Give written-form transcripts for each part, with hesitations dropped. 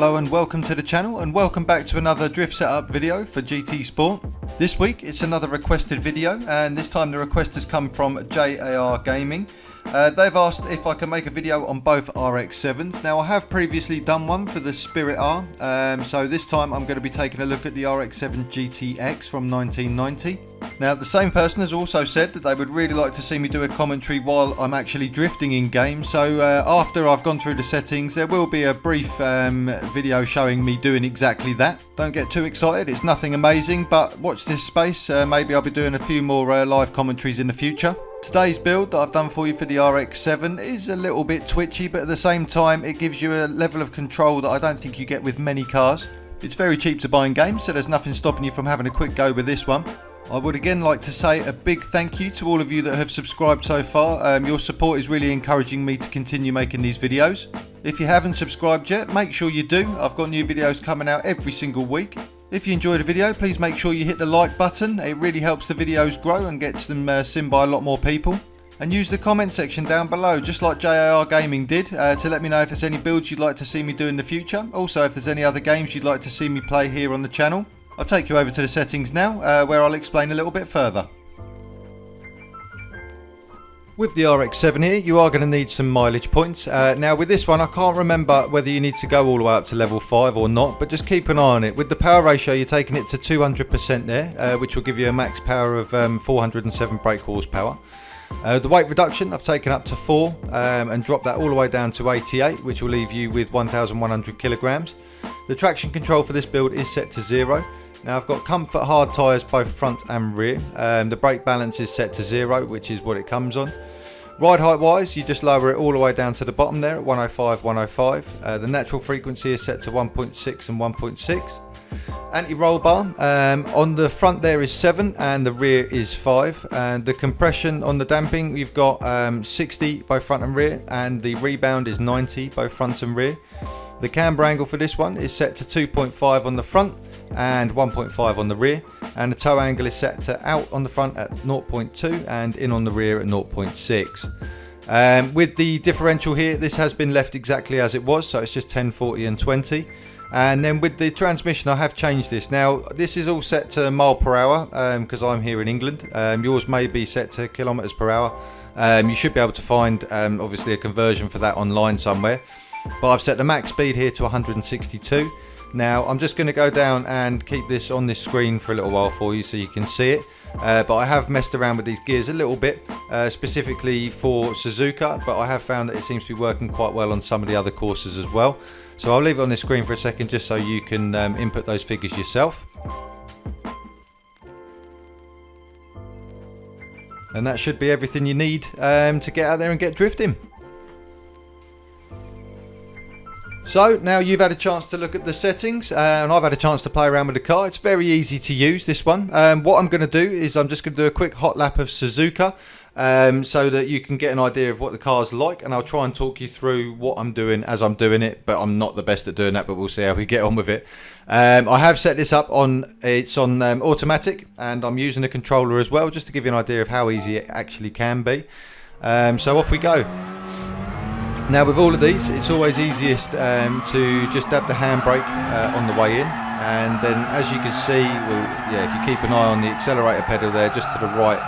Hello and welcome to the channel, and welcome back to another drift setup video for GT Sport. This week it's another requested video, and this time the request has come from JAR Gaming. They've asked if I can make a video on both RX7s. Now I have previously done one for the Spirit R, so this time I'm going to be taking a look at the RX7 GTX from 1990. Now the same person has also said that they would really like to see me do a commentary while I'm actually drifting in game, so after I've gone through the settings there will be a brief video showing me doing exactly that. Don't get too excited, it's nothing amazing, but watch this space, maybe I'll be doing a few more live commentaries in the future. Today's build that I've done for you for the RX7 is a little bit twitchy, but at the same time it gives you a level of control that I don't think you get with many cars. It's very cheap to buy in games, so there's nothing stopping you from having a quick go with this one. I would again like to say a big thank you to all of you that have subscribed so far. Your support is really encouraging me to continue making these videos. If you haven't subscribed yet, make sure you do. I've got new videos coming out every single week. If you enjoyed the video, please make sure you hit the like button. It really helps the videos grow and gets them seen by a lot more people. And use the comment section down below, just like JAR Gaming did, to let me know if there's any builds you'd like to see me do in the future. Also, if there's any other games you'd like to see me play here on the channel. I'll take you over to the settings now, where I'll explain a little bit further. With the RX7 here, you are going to need some mileage points. Now with this one, I can't remember whether you need to go all the way up to level 5 or not, but just keep an eye on it. With the power ratio, you're taking it to 200% there, which will give you a max power of 407 brake horsepower. The weight reduction I've taken up to 4 and dropped that all the way down to 88, which will leave you with 1,100 kilograms. The traction control for this build is set to 0. Now I've got comfort hard tyres both front and rear. The brake balance is set to 0, which is what it comes on. Ride height wise, you just lower it all the way down to the bottom there at 105, 105. The natural frequency is set to 1.6 and 1.6. Anti-roll bar, on the front there is 7 and the rear is 5. And the compression on the damping, you've got 60 both front and rear, and the rebound is 90 both front and rear. The camber angle for this one is set to 2.5 on the front and 1.5 on the rear, and the toe angle is set to out on the front at 0.2 and in on the rear at 0.6. With the differential here, this has been left exactly as it was, so it's just 10, 40 and 20. And then with the transmission, I have changed this. Now this is all set to mile per hour because I'm here in England. Yours may be set to kilometers per hour. You should be able to find obviously a conversion for that online somewhere. But I've set the max speed here to 162. Now I'm just going to go down and keep this on this screen for a little while for you so you can see it. But I have messed around with these gears a little bit, specifically for Suzuka, but I have found that it seems to be working quite well on some of the other courses as well. So I'll leave it on this screen for a second just so you can input those figures yourself. And that should be everything you need to get out there and get drifting. So now you've had a chance to look at the settings and I've had a chance to play around with the car. It's very easy to use, this one. What I'm going to do is I'm just going to do a quick hot lap of Suzuka so that you can get an idea of what the car's like, and I'll try and talk you through what I'm doing as I'm doing it, but I'm not the best at doing that, but we'll see how we get on with it. I have set this up on automatic, and I'm using a controller as well just to give you an idea of how easy it actually can be. So off we go. Now with all of these, it's always easiest to just dab the handbrake on the way in, and then as you can see, if you keep an eye on the accelerator pedal there just to the right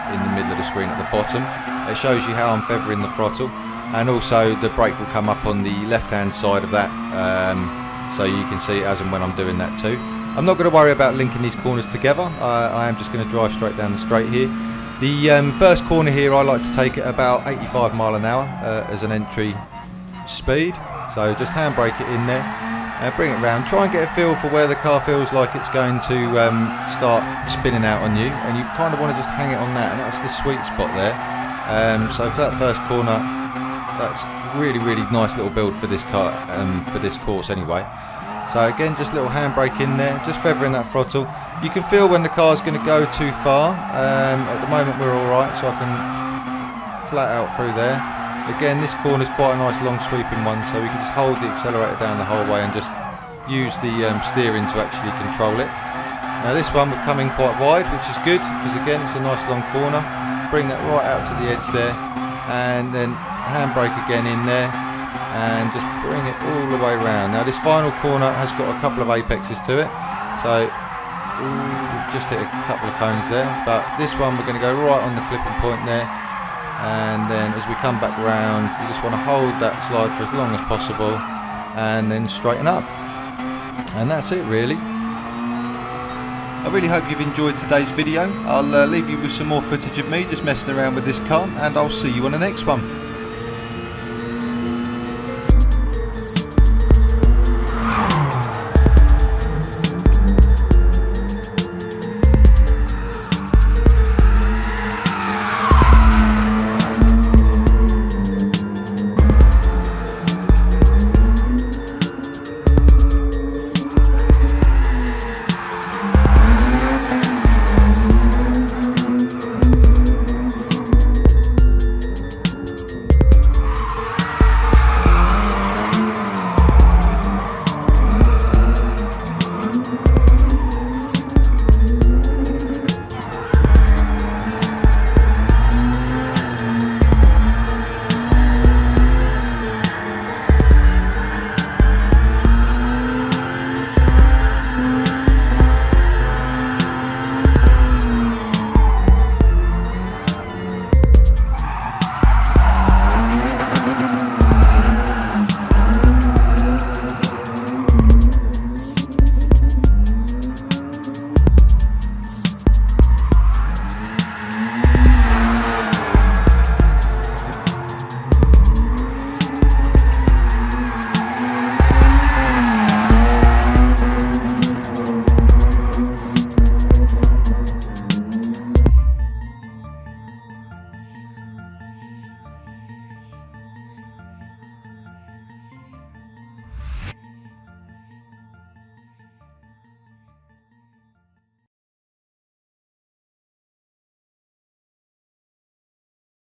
in the middle of the screen at the bottom, it shows you how I'm feathering the throttle, and also the brake will come up on the left hand side of that, so you can see as and when I'm doing that too. I'm not going to worry about linking these corners together. I am just going to drive straight down the straight here. The first corner here I like to take at about 85 mile an hour as an entry speed, so just handbrake it in there, bring it round, try and get a feel for where the car feels like it's going to start spinning out on you, and you kind of want to just hang it on that, and that's the sweet spot there. So for that first corner, that's really nice little build for this car, for this course anyway. So again, just a little handbrake in there, just feathering that throttle. You can feel when the car's going to go too far. At the moment we're alright, so I can flat out through there. Again, this corner's quite a nice long sweeping one, so we can just hold the accelerator down the whole way and just use the steering to actually control it. Now this one we've come in quite wide, which is good, because again it's a nice long corner. Bring that right out to the edge there, and then handbrake again in there. and just bring it all the way around. Now this final corner has got a couple of apexes to it, so we've just hit a couple of cones there, but this one we're going to go right on the clipping point there, and then as we come back round you just want to hold that slide for as long as possible and then straighten up, and that's it really. I really hope you've enjoyed today's video. I'll leave you with some more footage of me just messing around with this car, and I'll see you on the next one.